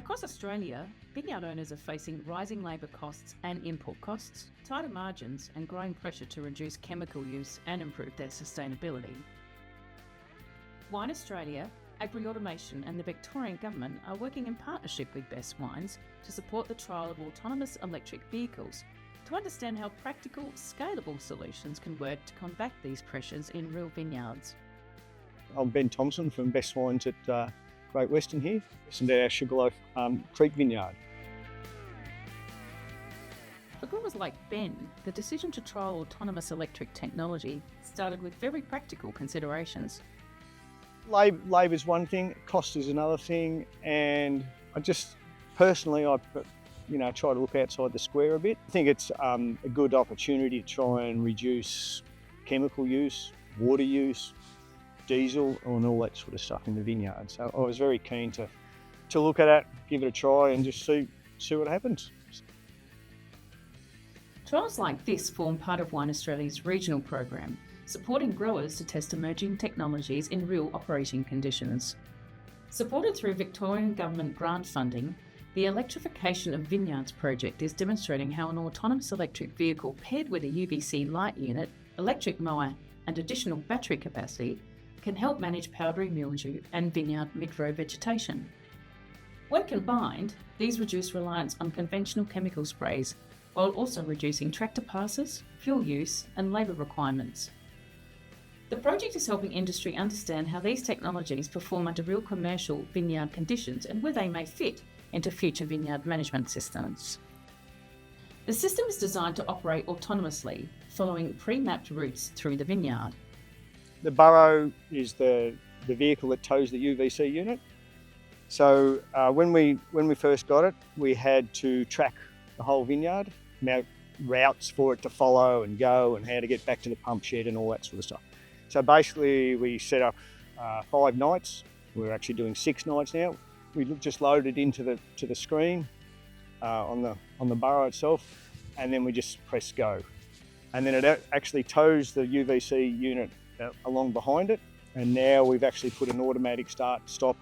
Across Australia, vineyard owners are facing rising labour costs and input costs, tighter margins and growing pressure to reduce chemical use and improve their sustainability. Wine Australia, Agri-Automation and the Victorian Government are working in partnership with Best Wines to support the trial of autonomous electric vehicles to understand how practical, scalable solutions can work to combat these pressures in real vineyards. I'm Ben Thompson from Best Wines at Great Western here. This is our Sugarloaf Creek Vineyard. For growers like Ben, the decision to trial autonomous electric technology started with very practical considerations. Labour is one thing, cost is another thing, and I personally try to look outside the square a bit. I think it's a good opportunity to try and reduce chemical use, water use, diesel and all that sort of stuff in the vineyard. So I was very keen to look at it, give it a try and just see what happens. Trials like this form part of Wine Australia's regional program, supporting growers to test emerging technologies in real operating conditions. Supported through Victorian Government grant funding, the Electrification of Vineyards project is demonstrating how an autonomous electric vehicle paired with a UVC light unit, electric mower and additional battery capacity can help manage powdery mildew and vineyard mid-row vegetation. When combined, these reduce reliance on conventional chemical sprays while also reducing tractor passes, fuel use and labour requirements. The project is helping industry understand how these technologies perform under real commercial vineyard conditions and where they may fit into future vineyard management systems. The system is designed to operate autonomously, following pre-mapped routes through the vineyard. The Burro is the vehicle that tows the UVC unit. So when we first got it, we had to track the whole vineyard, routes for it to follow and go and how to get back to the pump shed and all that sort of stuff. So basically we set up 5 nights. We're actually doing 6 nights now. We just loaded into the screen on the Burro itself, and then we just press go. And then it actually tows the UVC unit along behind it, and now we've actually put an automatic start-stop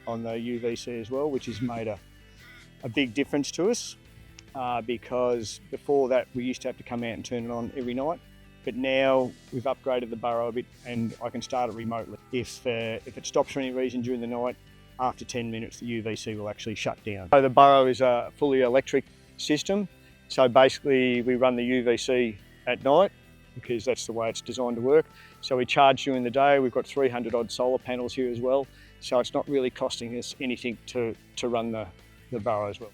on the UVC as well, which has made a big difference to us because before that we used to have to come out and turn it on every night, but now we've upgraded the Burro a bit and I can start it remotely. If it stops for any reason during the night, after 10 minutes the UVC will actually shut down. So the Burro is a fully electric system, so basically we run the UVC at night because that's the way it's designed to work. So we charge during the day. We've got 300 odd solar panels here as well. So it's not really costing us anything to run the Burro as well.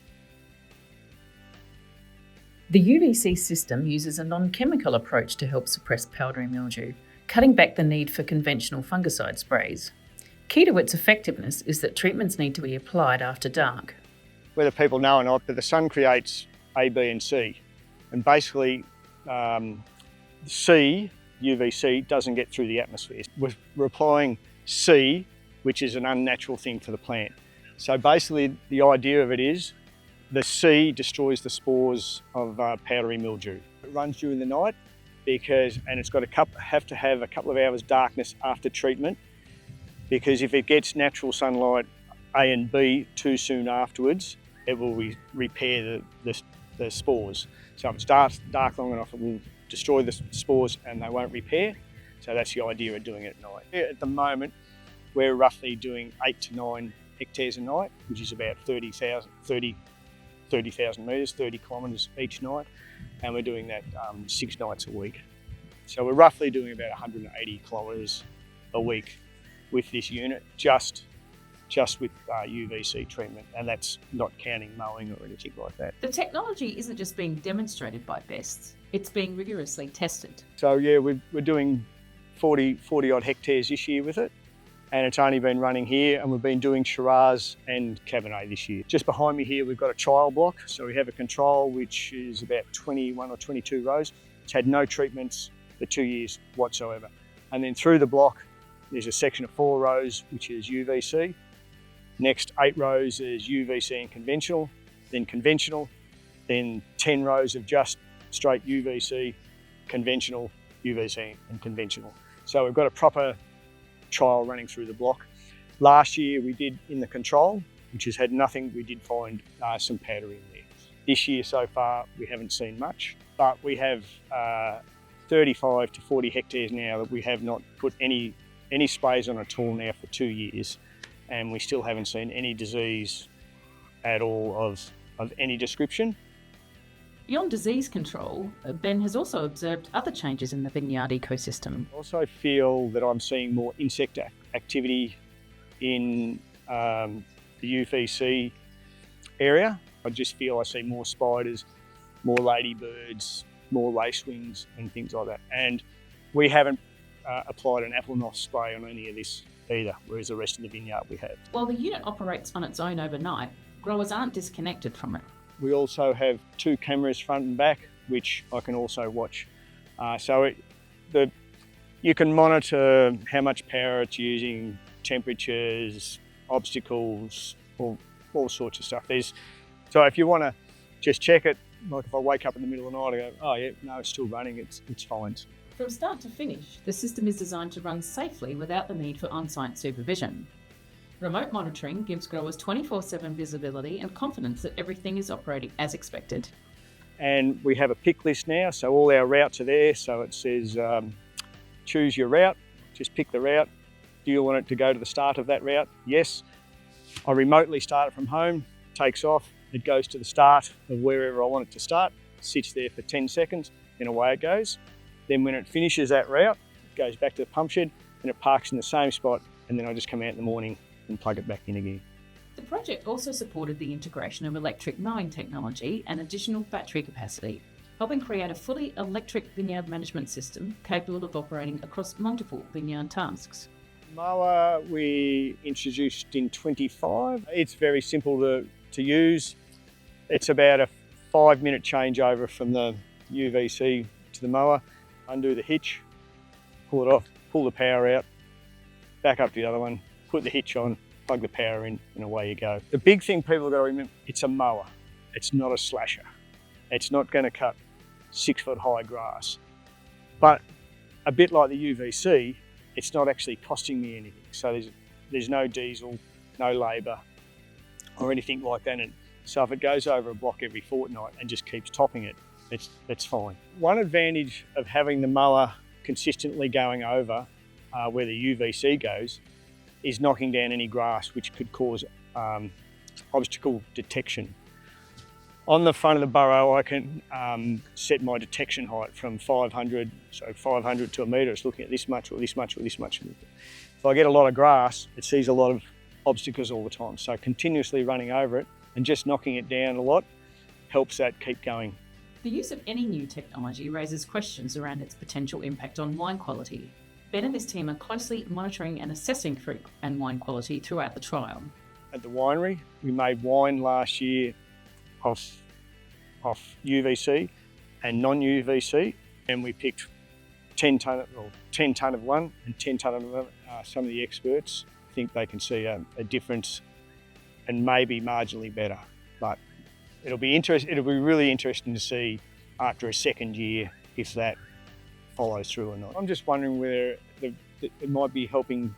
The UVC system uses a non-chemical approach to help suppress powdery mildew, cutting back the need for conventional fungicide sprays. Key to its effectiveness is that treatments need to be applied after dark. Whether people know or not, but the sun creates A, B and C. And basically, C, UVC, doesn't get through the atmosphere. We're applying C, which is an unnatural thing for the plant. So basically the idea of it is the C destroys the spores of powdery mildew. It runs during the night and it's got have to have a couple of hours darkness after treatment, because if it gets natural sunlight A and B too soon afterwards, it will repair the spores. So if it's dark long enough, it will destroy the spores and they won't repair. So that's the idea of doing it at night. At the moment, we're roughly doing 8 to 9 hectares a night, which is about 30,000 metres, 30 kilometres each night. And we're doing that 6 nights a week. So we're roughly doing about 180 kilometres a week with this unit, just with UVC treatment, and that's not counting mowing or anything like that. The technology isn't just being demonstrated by Best, it's being rigorously tested. So yeah, we're doing 40 odd hectares this year with it, and it's only been running here, and we've been doing Shiraz and Cabernet this year. Just behind me here we've got a trial block, so we have a control which is about 21 or 22 rows. It's had no treatments for 2 years whatsoever. And then through the block there's a section of 4 rows which is UVC. Next 8 rows is UVC and conventional, then 10 rows of just straight UVC, conventional, UVC and conventional. So we've got a proper trial running through the block. Last year we did in the control, which has had nothing. We did find some powder in there. This year so far, we haven't seen much, but we have 35 to 40 hectares now that we have not put any sprays on at all now for 2 years, and we still haven't seen any disease at all of any description. Beyond disease control, Ben has also observed other changes in the vineyard ecosystem. I also feel that I'm seeing more insect activity in the UVC area. I just feel I see more spiders, more ladybirds, more lacewings and things like that. And we haven't applied an apple moth spray on any of this either, whereas the rest of the vineyard we have. While the unit operates on its own overnight, growers aren't disconnected from it. We also have 2 cameras front and back, which I can also watch. You can monitor how much power it's using, temperatures, obstacles, all sorts of stuff. So if you want to just check it, like if I wake up in the middle of the night, I go, oh yeah, no, it's still running, it's fine. From start to finish, the system is designed to run safely without the need for on-site supervision. Remote monitoring gives growers 24/7 visibility and confidence that everything is operating as expected. And we have a pick list now, so all our routes are there. So it says, choose your route, just pick the route. Do you want it to go to the start of that route? Yes. I remotely start it from home, takes off, it goes to the start of wherever I want it to start, sits there for 10 seconds, then away it goes. Then when it finishes that route, it goes back to the pump shed and it parks in the same spot, and then I just come out in the morning and plug it back in again. The project also supported the integration of electric mowing technology and additional battery capacity, helping create a fully electric vineyard management system capable of operating across multiple vineyard tasks. Mower we introduced in 25. It's very simple to use. It's about a 5-minute changeover from the UVC to the mower. Undo the hitch, pull it off, pull the power out, back up to the other one, put the hitch on, plug the power in, and away you go. The big thing people have got to remember, it's a mower. It's not a slasher. It's not going to cut 6-foot high grass. But a bit like the UVC, it's not actually costing me anything. So there's no diesel, no labour or anything like that. And so if it goes over a block every fortnight and just keeps topping it, that's fine. One advantage of having the mower consistently going over where the UVC goes is knocking down any grass which could cause obstacle detection. On the front of the Burro, I can set my detection height from 500, so 500 to a metre. It's looking at this much or this much or this much. If I get a lot of grass, it sees a lot of obstacles all the time. So continuously running over it and just knocking it down a lot helps that keep going. The use of any new technology raises questions around its potential impact on wine quality. Ben and his team are closely monitoring and assessing fruit and wine quality throughout the trial. At the winery, we made wine last year off UVC and non-UVC, and we picked 10 tonne of one and 10 tonne of another. Some of the experts think they can see a difference and maybe marginally better, but it'll be really interesting to see after a second year if that follows through or not. I'm just wondering whether it might be helping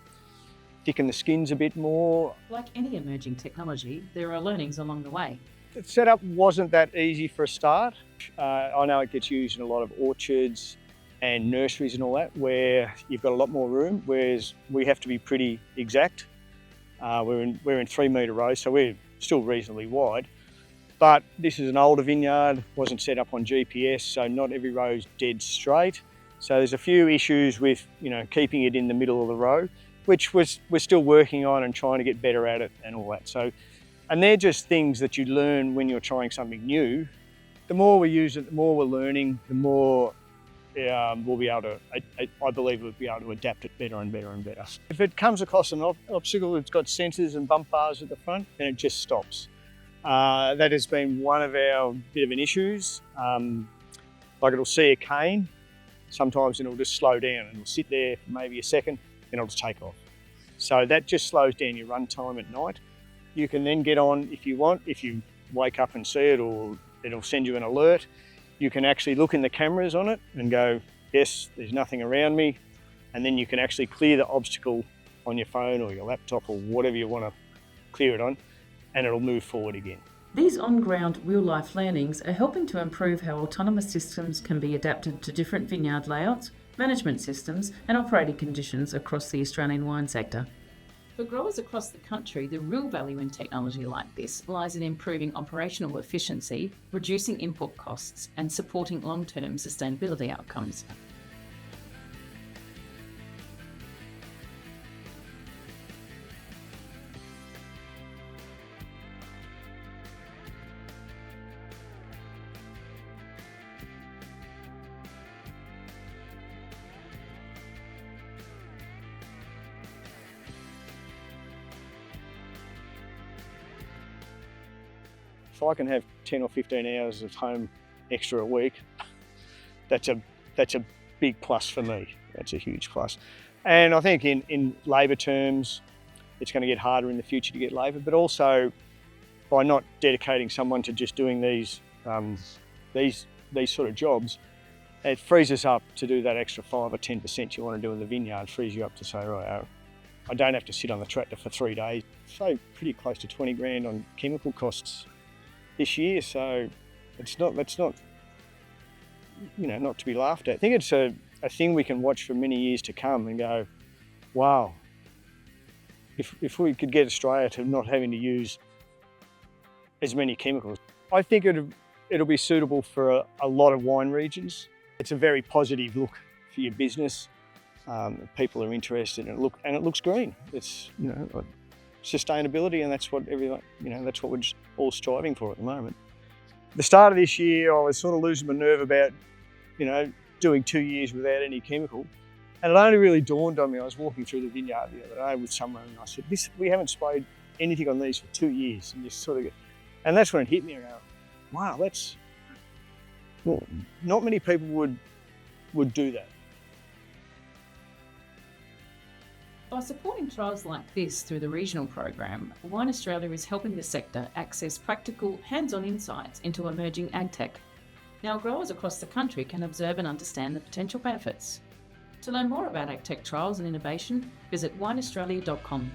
thicken the skins a bit more. Like any emerging technology, there are learnings along the way. The setup wasn't that easy for a start. I know it gets used in a lot of orchards and nurseries and all that, where you've got a lot more room, whereas we have to be pretty exact. We're in 3 metre rows, so we're still reasonably wide. But this is an older vineyard, wasn't set up on GPS, so not every row is dead straight. So there's a few issues with, keeping it in the middle of the row, which we're still working on and trying to get better at it and all that. So, and they're just things that you learn when you're trying something new. The more we use it, the more we're learning, the more we'll be able to, I believe we'll be able to adapt it better and better and better. If it comes across an obstacle that's got sensors and bump bars at the front, then it just stops. That has been one of our bit of an issues. Like it'll see a cane, sometimes it'll just slow down and it'll sit there for maybe a second, then it'll just take off. So that just slows down your run time at night. You can then get on if you want, if you wake up and see it, or it'll send you an alert. You can actually look in the cameras on it and go, yes, there's nothing around me. And then you can actually clear the obstacle on your phone or your laptop or whatever you want to clear it on. and it'll move forward again. These on-ground real-life learnings are helping to improve how autonomous systems can be adapted to different vineyard layouts, management systems and operating conditions across the Australian wine sector. For growers across the country, the real value in technology like this lies in improving operational efficiency, reducing input costs and supporting long-term sustainability outcomes. If I can have 10 or 15 hours of home extra a week, that's a big plus for me. That's a huge plus. And I think in labour terms, it's going to get harder in the future to get labour, but also by not dedicating someone to just doing these sort of jobs, it frees us up to do that extra 5 or 10% you want to do in the vineyard. Frees you up to say, right, I don't have to sit on the tractor for 3 days. So pretty close to 20 grand on chemical costs this year, so that's not not to be laughed at. I think it's a thing we can watch for many years to come and go, wow, if we could get Australia to not having to use as many chemicals. I think it'll be suitable for a lot of wine regions. It's a very positive look for your business. People are interested and it looks green. It's sustainability, and that's what that's what we're all striving for at the moment. The start of this year, I was sort of losing my nerve about, doing 2 years without any chemical. And it only really dawned on me, I was walking through the vineyard the other day with someone and I said, we haven't sprayed anything on these for 2 years. And that's when it hit me around, wow, not many people would do that. By supporting trials like this through the regional program, Wine Australia is helping the sector access practical, hands-on insights into emerging agtech. Now growers across the country can observe and understand the potential benefits. To learn more about agtech trials and innovation, visit wineaustralia.com.